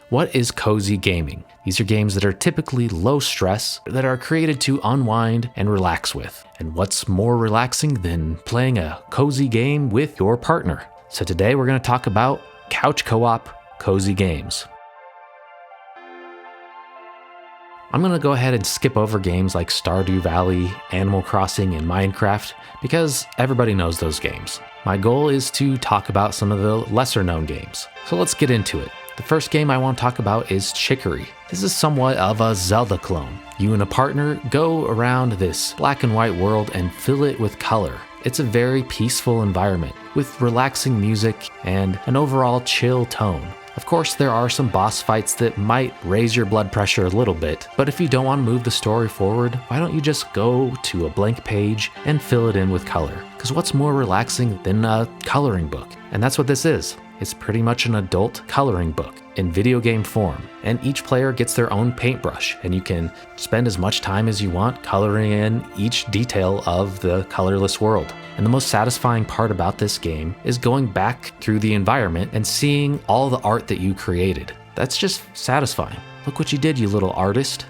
What is cozy gaming? These are games that are typically low stress, that are created to unwind and relax with. And what's more relaxing than playing a cozy game with your partner? So today we're going to talk about couch co-op cozy games. I'm going to go ahead and skip over games like Stardew Valley, Animal Crossing, and Minecraft because everybody knows those games. My goal is to talk about some of the lesser known games. So let's get into it. The first game I want to talk about is Chicory. This is somewhat of a Zelda clone. You and a partner go around this black and white world and fill it with color. It's a very peaceful environment with relaxing music and an overall chill tone. Of course, there are some boss fights that might raise your blood pressure a little bit, but if you don't want to move the story forward, why don't you just go to a blank page and fill it in with color? Because what's more relaxing than a coloring book? And that's what this is. It's pretty much an adult coloring book in video game form, and each player gets their own paintbrush, and you can spend as much time as you want coloring in each detail of the colorless world. And the most satisfying part about this game is going back through the environment and seeing all the art that you created. That's just satisfying. Look what you did, you little artist.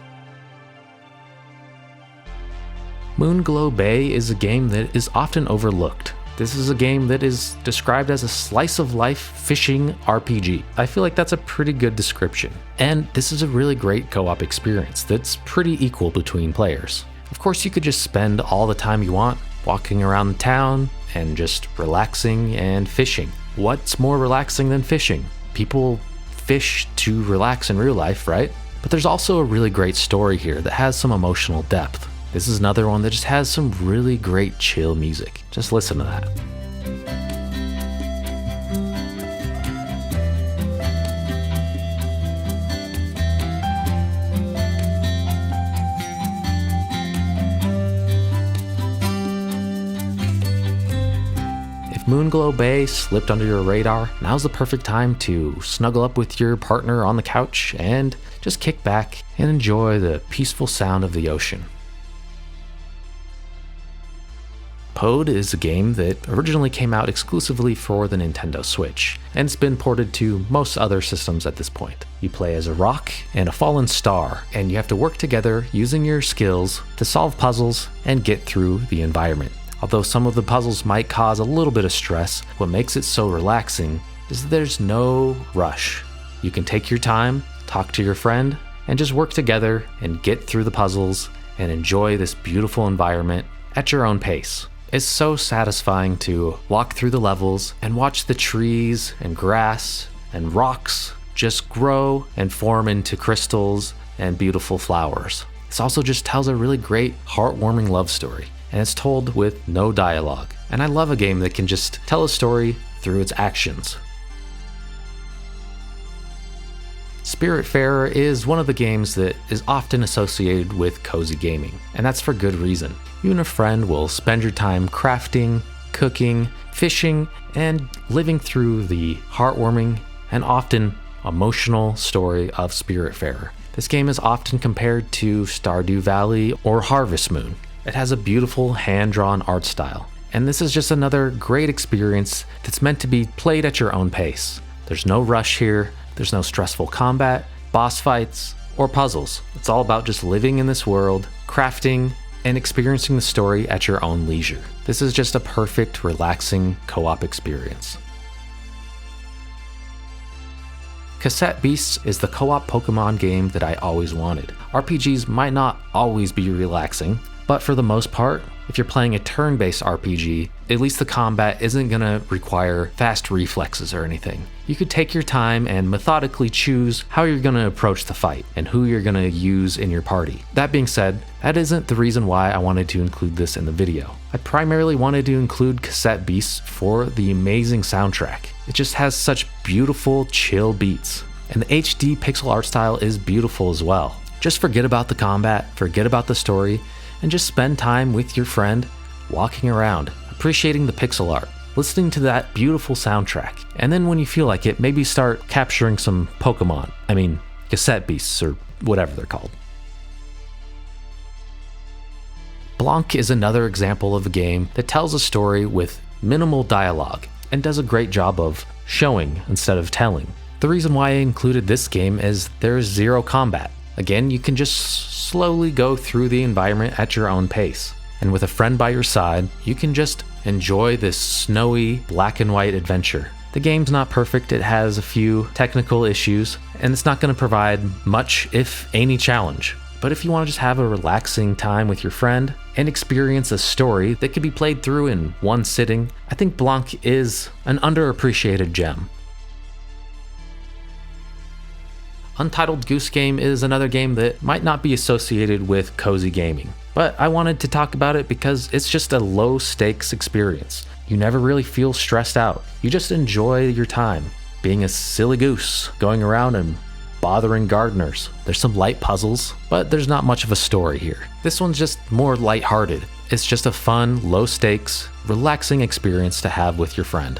Moonglow Bay is a game that is often overlooked. This is a game that is described as a slice-of-life fishing RPG. I feel like that's a pretty good description. And this is a really great co-op experience that's pretty equal between players. Of course, you could just spend all the time you want walking around the town and just relaxing and fishing. What's more relaxing than fishing? People fish to relax in real life, right? But there's also a really great story here that has some emotional depth. This is another one that just has some really great chill music. Just listen to that. Moonglow Bay slipped under your radar, now's the perfect time to snuggle up with your partner on the couch and just kick back and enjoy the peaceful sound of the ocean. Pode is a game that originally came out exclusively for the Nintendo Switch, and it's been ported to most other systems at this point. You play as a rock and a fallen star, and you have to work together using your skills to solve puzzles and get through the environment. Although some of the puzzles might cause a little bit of stress, what makes it so relaxing is that there's no rush. You can take your time, talk to your friend, and just work together and get through the puzzles and enjoy this beautiful environment at your own pace. It's so satisfying to walk through the levels and watch the trees and grass and rocks just grow and form into crystals and beautiful flowers. This also just tells a really great, heartwarming love story. And it's told with no dialogue. And I love a game that can just tell a story through its actions. Spiritfarer is one of the games that is often associated with cozy gaming, and that's for good reason. You and a friend will spend your time crafting, cooking, fishing, and living through the heartwarming and often emotional story of Spiritfarer. This game is often compared to Stardew Valley or Harvest Moon. It has a beautiful hand-drawn art style, and this is just another great experience that's meant to be played at your own pace. There's no rush here, there's no stressful combat, boss fights, or puzzles. It's all about just living in this world, crafting, and experiencing the story at your own leisure. This is just a perfect, relaxing co-op experience. Cassette Beasts is the co-op Pokemon game that I always wanted. RPGs might not always be relaxing, but for the most part, if you're playing a turn-based RPG, at least the combat isn't going to require fast reflexes or anything. You could take your time and methodically choose how you're going to approach the fight and who you're going to use in your party. That being said, that isn't the reason why I wanted to include this in the video. I primarily wanted to include Cassette Beasts for the amazing soundtrack. It just has such beautiful, chill beats. And the HD pixel art style is beautiful as well. Just forget about the combat, forget about the story, and just spend time with your friend, walking around, appreciating the pixel art, listening to that beautiful soundtrack. And then when you feel like it, maybe start capturing some Pokemon. Cassette Beasts, or whatever they're called. Blanc is another example of a game that tells a story with minimal dialogue and does a great job of showing instead of telling. The reason why I included this game is there's zero combat. Again, you can just slowly go through the environment at your own pace. And with a friend by your side, you can just enjoy this snowy, black and white adventure. The game's not perfect, it has a few technical issues, and it's not going to provide much, if any, challenge. But if you want to just have a relaxing time with your friend and experience a story that can be played through in one sitting, I think Blanc is an underappreciated gem. Untitled Goose Game is another game that might not be associated with cozy gaming, but I wanted to talk about it because it's just a low stakes experience. You never really feel stressed out. You just enjoy your time being a silly goose, going around and bothering gardeners. There's some light puzzles, but there's not much of a story here. This one's just more lighthearted. It's just a fun, low stakes, relaxing experience to have with your friend.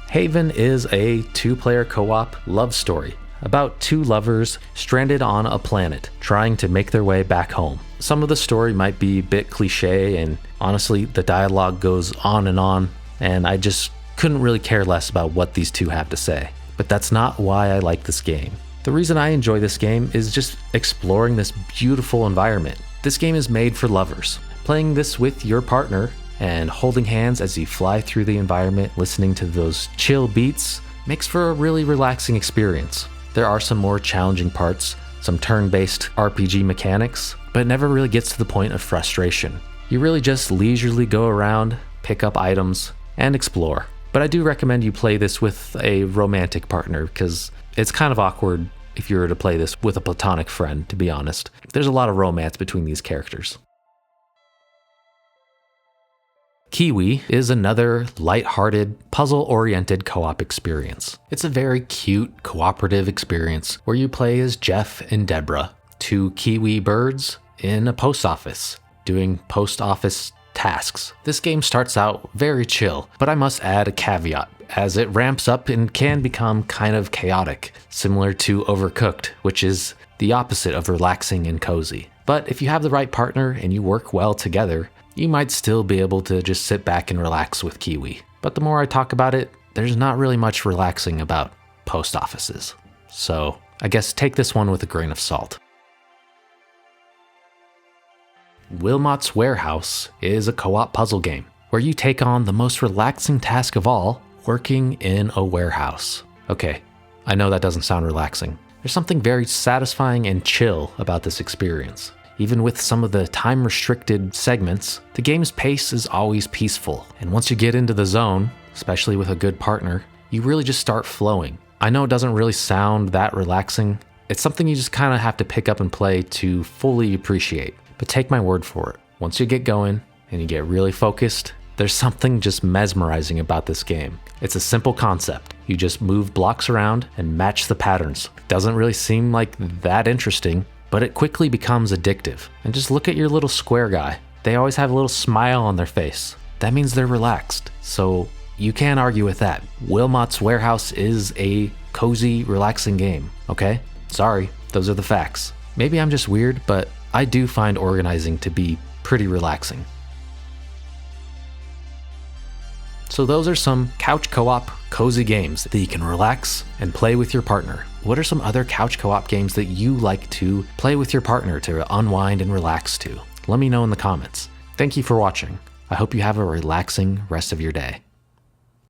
Haven is a 2-player co-op love story about 2 lovers stranded on a planet trying to make their way back home. Some of the story might be a bit cliche, and honestly the dialogue goes on, and I just couldn't really care less about what these 2 have to say. But that's not why I like this game. The reason I enjoy this game is just exploring this beautiful environment. This game is made for lovers. Playing this with your partner and holding hands as you fly through the environment, listening to those chill beats, makes for a really relaxing experience. There are some more challenging parts, some turn-based RPG mechanics, but it never really gets to the point of frustration. You really just leisurely go around, pick up items, and explore. But I do recommend you play this with a romantic partner, because it's kind of awkward if you were to play this with a platonic friend, to be honest. There's a lot of romance between these characters. Keywe is another light-hearted, puzzle-oriented co-op experience. It's a very cute, cooperative experience where you play as Jeff and Deborah, 2 Keywe birds in a post office, doing post office tasks. This game starts out very chill, but I must add a caveat, as it ramps up and can become kind of chaotic, similar to Overcooked, which is the opposite of relaxing and cozy. But if you have the right partner and you work well together, you might still be able to just sit back and relax with Keywe. But the more I talk about it, there's not really much relaxing about post offices. So I guess take this one with a grain of salt. Wilmots Warehouse is a co-op puzzle game where you take on the most relaxing task of all, working in a warehouse. Okay, I know that doesn't sound relaxing. There's something very satisfying and chill about this experience. Even with some of the time-restricted segments, the game's pace is always peaceful, and once you get into the zone, especially with a good partner, you really just start flowing. I know it doesn't really sound that relaxing. It's something you just kind of have to pick up and play to fully appreciate. But take my word for it. Once you get going and you get really focused, there's something just mesmerizing about this game. It's a simple concept. You just move blocks around and match the patterns. Doesn't really seem like that interesting, but it quickly becomes addictive. And just look at your little square guy. They always have a little smile on their face. That means they're relaxed. So you can't argue with that. Wilmots Warehouse is a cozy, relaxing game, okay? Sorry, those are the facts. Maybe I'm just weird, but I do find organizing to be pretty relaxing. So those are some couch co-op cozy games that you can relax and play with your partner. What are some other couch co-op games that you like to play with your partner to unwind and relax to? Let me know in the comments. Thank you for watching. I hope you have a relaxing rest of your day.